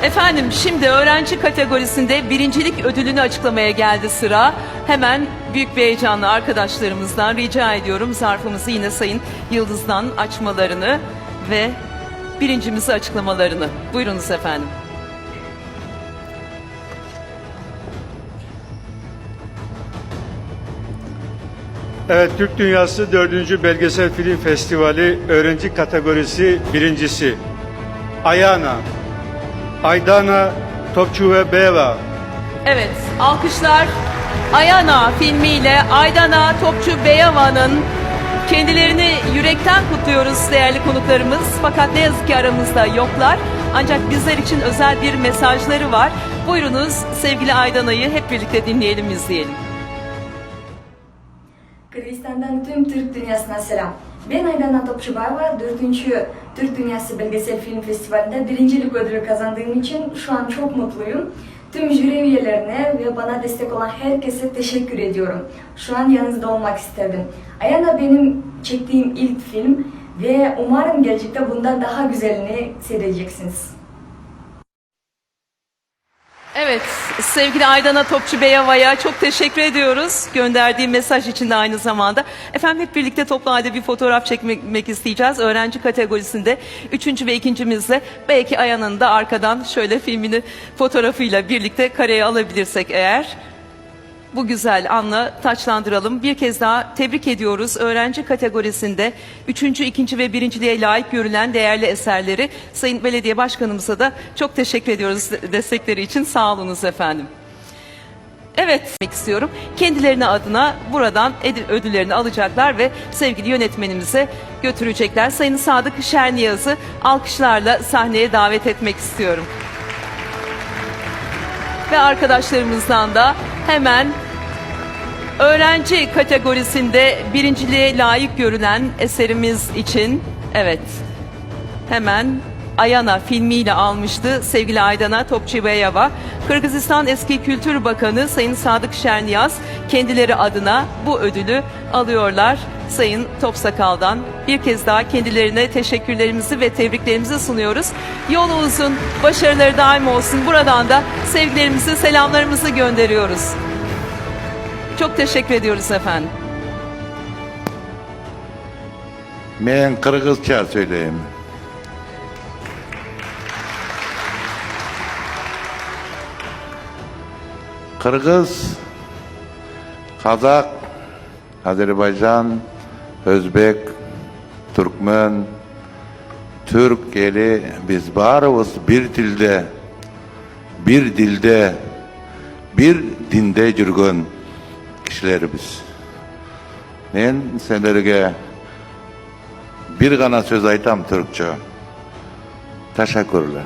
Efendim şimdi öğrenci kategorisinde birincilik ödülünü açıklamaya geldi sıra. Hemen büyük bir heyecanla arkadaşlarımızdan rica ediyorum zarfımızı yine Sayın Yıldız'dan açmalarını ve birincimizi açıklamalarını. Buyurunuz efendim. Evet, Türk Dünyası 4. Belgesel Film Festivali öğrenci kategorisi birincisi. Ayana, Aydana Topçubayeva. Evet, alkışlar Ayana filmiyle Aydana Topçubeyeva'nın kendilerini yürekten kutluyoruz değerli konuklarımız. Fakat ne yazık ki aramızda yoklar. Ancak bizler için özel bir mesajları var. Buyurunuz sevgili Aydana'yı hep birlikte dinleyelim, izleyelim. Kırgızistan'dan tüm Türk dünyasına selam. Ben Aydana Topçubayeva, 4. Türk Dünyası Belgesel Film Festivali'nde birincilik ödülü kazandığım için şu an çok mutluyum. Tüm jüri üyelerine ve bana destek olan herkese teşekkür ediyorum. Şu an yanınızda olmak isterdim. Ayana benim çektiğim ilk film ve umarım gelecekte bundan daha güzelini seyredeceksiniz. Evet, sevgili Aydana Topçubeyeva'ya çok teşekkür ediyoruz. Gönderdiği mesaj için de aynı zamanda. Efendim hep birlikte toplu halde bir fotoğraf çekmek isteyeceğiz. Öğrenci kategorisinde 3. ve 2.'mizle belki Ayana'nın da arkadan şöyle filmini fotoğrafıyla birlikte kareye alabilirsek eğer. Bu güzel anla taçlandıralım. Bir kez daha tebrik ediyoruz. Öğrenci kategorisinde 3., 2. ve 1.'liğe layık görülen değerli eserleri Sayın Belediye Başkanımıza da çok teşekkür ediyoruz destekleri için. Sağ olunuz efendim. Evet, demek istiyorum. Kendilerine adına buradan ödüllerini alacaklar ve sevgili yönetmenimize götürecekler. Sayın Sadık Şerniyaz'ı alkışlarla sahneye davet etmek istiyorum. Ve arkadaşlarımızdan da hemen öğrenci kategorisinde birinciliğe layık görülen eserimiz için evet hemen Ayana filmiyle almıştı sevgili Aydana Topçubeyeva. Kırgızistan Eski Kültür Bakanı Sayın Sadık Şerniyaz kendileri adına bu ödülü alıyorlar. Sayın Topsakal'dan bir kez daha kendilerine teşekkürlerimizi ve tebriklerimizi sunuyoruz. Yolu uzun, başarıları daim olsun. Buradan da sevgilerimizi, selamlarımızı gönderiyoruz. Çok teşekkür ediyoruz efendim. Ben Kırgızca söyleyeyim. Kırgız, Kazak, Azerbaycan, Özbek, Türkmen, Türk eli biz barımız bir dilde, bir dinde yürgün kişilerimiz. Ben senlerge bir gana söz aytam Türkçe. Teşekkürler.